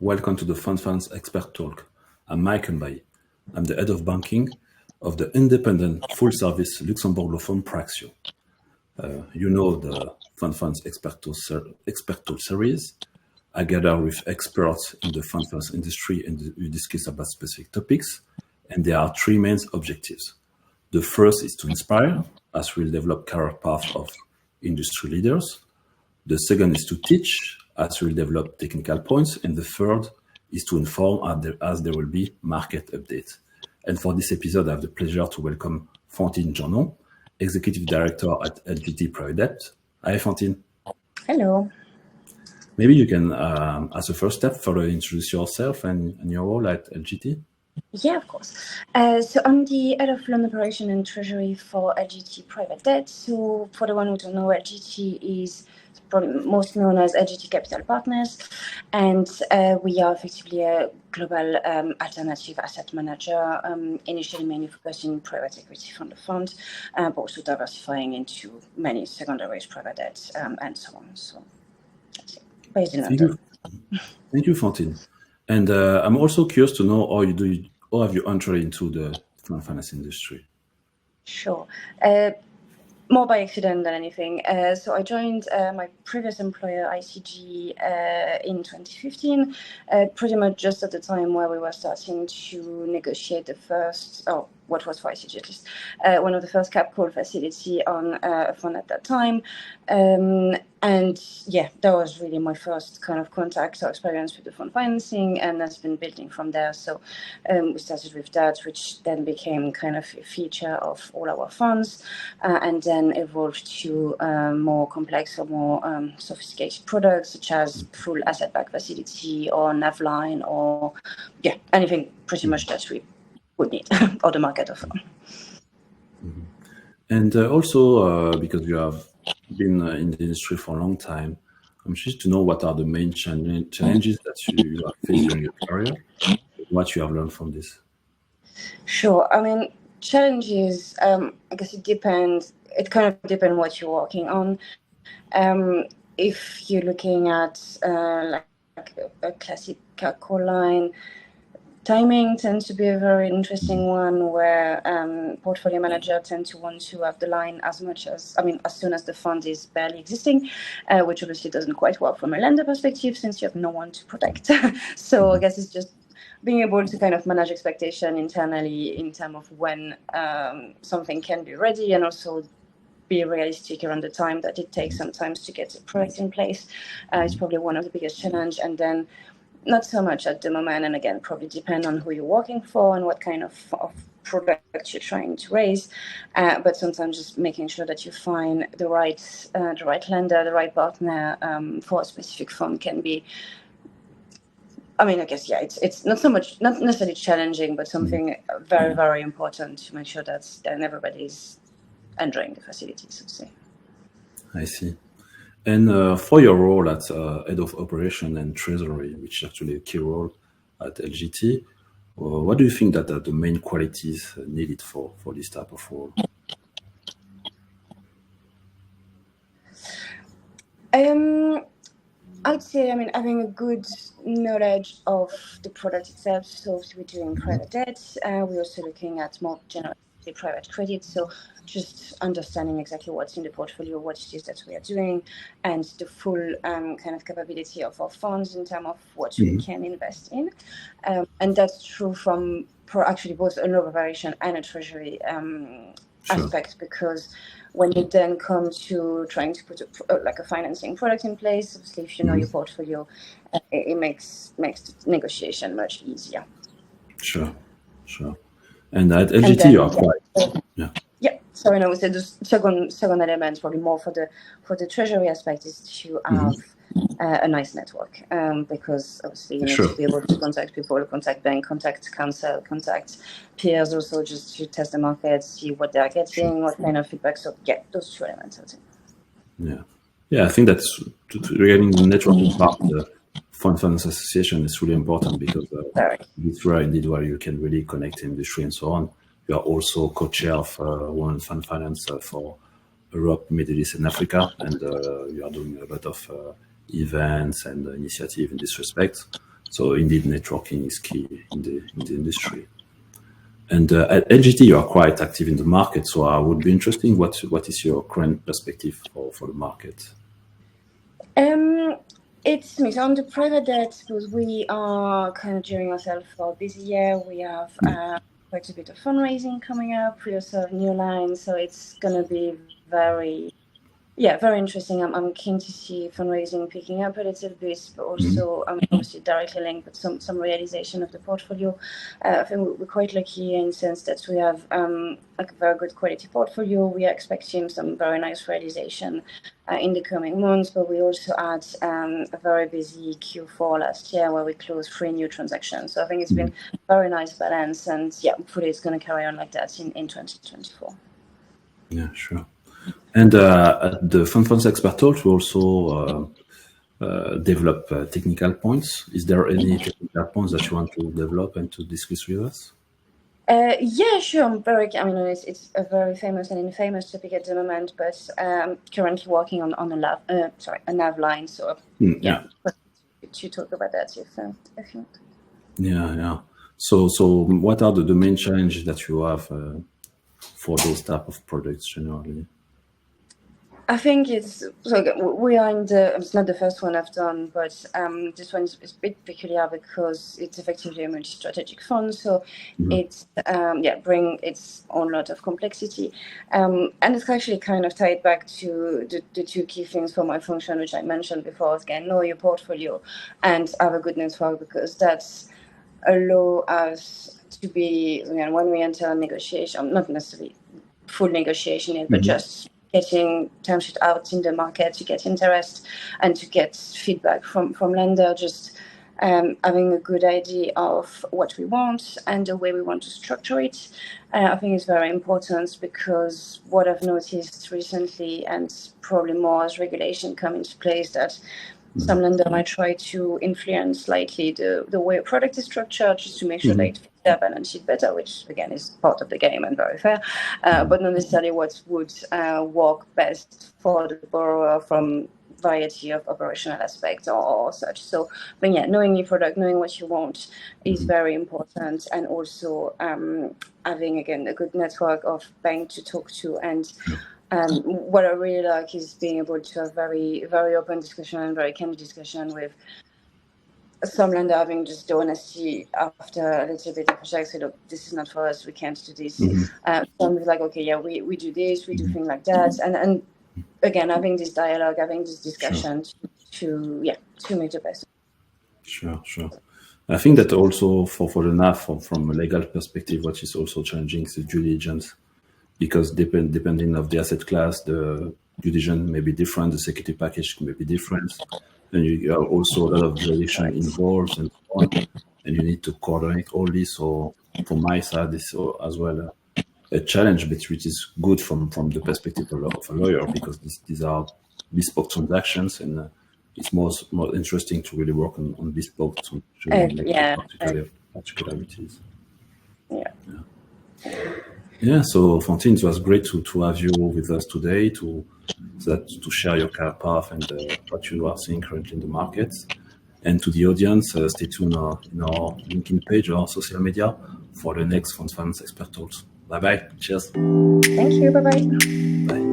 Welcome to the Fund Finance Expert Talk. I'm Mike Mbayi. I'm the head of banking of the independent full-service Luxembourg law firm Praxio. You know the Fund Finance Expert Talk series. I gather with experts in the fund finance industry and we discuss about specific topics. And there are three main objectives. The first is to inspire, as we'll develop career paths of industry leaders. The second is to teach, as we'll develop technical points. And the third is to inform, as there will be market updates. And for this episode, I have the pleasure to welcome Fantine Jeannon, Executive Director at LGT Private Debt. Hi, Fantine. Hello. Maybe you can, as a first step, further introduce yourself and your role at LGT. Yeah, of course. So I'm the head of loan operation and treasury for LGT Private Debt. So for the one who don't know, LGT is most known as LGT Capital Partners, and we are effectively a global alternative asset manager, initially mainly focusing private equity fund of fund, but also diversifying into many secondaries, private debt, and so on. So that's it. Based in London. Thank you, Fantine. And I'm also curious to know how have you entered into the fund finance industry? Sure. More by accident than anything. So I joined my previous employer, ICG, in 2015, pretty much just at the time where we were starting to negotiate the first, what was for ICG at least, one of the first cap call facility on a fund at that time. And yeah, that was really my first kind of contact or experience with the fund financing, and that's been building from there. So we started with that, which then became kind of a feature of all our funds, and then evolved to more complex or more sophisticated products, such as full asset-backed facility or NAV line, or anything pretty much that we would need or the market offer. And also, because you have been in the industry for a long time, I'm curious to know what are the main challenges that you have faced during your career, what you have learned from this. Sure. I mean, challenges, I guess it depends. It kind of depends what you're working on. If you're looking at like a classic call line, timing tends to be a very interesting one, where portfolio manager tend to want to have the line as soon as the fund is barely existing, which obviously doesn't quite work from a lender perspective since you have no one to protect. So I guess it's just being able to kind of manage expectation internally in terms of when something can be ready, and also be realistic around the time that it takes sometimes to get the product in place. It's probably one of the biggest challenge. And then not so much at the moment, and again, probably depend on who you're working for and what kind of product you're trying to raise. But sometimes just making sure that you find the right lender, the right partner for a specific fund can be. I mean, I guess it's not necessarily challenging, but something very, very important to make sure that everybody's enjoying the facilities, so to say. I see. And for your role as head of operation and treasury, which is actually a key role at LGT, what do you think that are the main qualities needed for this type of role? I'd say, having a good knowledge of the product itself. So we're doing private debt. We're also looking at more generally private credit. So just understanding exactly what's in the portfolio, what it is that we are doing, and the full kind of capability of our funds in terms of what we can invest in. And that's true from actually both a loan operation and a treasury aspect, because when you then come to trying to put a financing product in place, obviously if you know your portfolio, it makes the negotiation much easier. Sure. And at LGT, you are quite. Yeah. So I would say the second element, probably more for the treasury aspect, is to have a nice network, because obviously you need to be able to contact people, contact bank, contact counsel, contact peers, also just to test the market, see what they are getting, what kind of feedback. So those two elements, I think. Yeah. I think that's regarding the networking part. The Fund Finance Association is really important, because it's where you can really connect the industry and so on. You are also co-chair of One Fund Finance for Europe, Middle East, and Africa, and you are doing a lot of events and initiatives in this respect. So indeed, networking is key in the industry. And at LGT, you are quite active in the market, so I would be interested. What is your current perspective for the market? It's mixed. On the private debt, because we are kind of gearing ourselves for a busy year. We have quite a bit of fundraising coming up. We also have new lines, so it's going to be very interesting. I'm keen to see fundraising picking up a little bit, but also obviously directly linked with some realization of the portfolio. I think we're quite lucky in the sense that we have a very good quality portfolio. We are expecting some very nice realization in the coming months, but we also had a very busy Q4 last year where we closed 3 new transactions. So I think it's been a very nice balance, and hopefully it's going to carry on like that in 2024. Yeah, sure. And at the Fantine Expert Talk, we also develop technical points. Is there any technical points that you want to develop and to discuss with us? Yeah, sure. I'm very. I mean, it's a very famous and infamous topic at the moment, but currently working on a NAV line. So to talk about that if you want. Yeah. So what are the main challenges that you have for those type of products generally? I think we are it's not the first one I've done, but this one is a bit peculiar because it's effectively a multi-strategic fund, so it's bring its own lot of complexity, and it's actually kind of tied back to the 2 key things for my function, which I mentioned before. Again, know your portfolio and have a good network, because that's allow us to be, when we enter a negotiation, not necessarily full negotiation yet, but just getting term sheet out in the market to get interest and to get feedback from lender, just having a good idea of what we want and the way we want to structure it. I think it's very important, because what I've noticed recently, and probably more as regulation come into place, that some lender might try to influence slightly the way a product is structured, just to make sure that it fits their balance sheet better, which again is part of the game and very fair, but not necessarily what would work best for the borrower from variety of operational aspects or such. So, but knowing your product, knowing what you want is very important, and also having again a good network of banks to talk to. And what I really like is being able to have very, very open discussion and very candid discussion with some lender, having just the honesty after a little bit of a check, say, look, this is not for us, we can't do this. Some is like, okay, we do this, we do things like that. And again, having this dialogue, having this discussion to make the best. Sure. I think that also for the NAV, from a legal perspective, what is also challenging is the due diligence. Because depending of the asset class, the due diligence may be different, the security package may be different, and you have also a lot of jurisdiction involved and so on, and you need to coordinate all this. So from my side, this is as well a challenge, but which is good from the perspective of a lawyer, because these are bespoke transactions, and it's more interesting to really work on bespoke particularities. Yeah, so Fantine, it was great to have you with us today to share your career path and what you are seeing currently in the market. And to the audience, stay tuned in our LinkedIn page or social media for the next Fantine Expert Talks. Bye-bye. Cheers. Thank you. Bye-bye. Bye.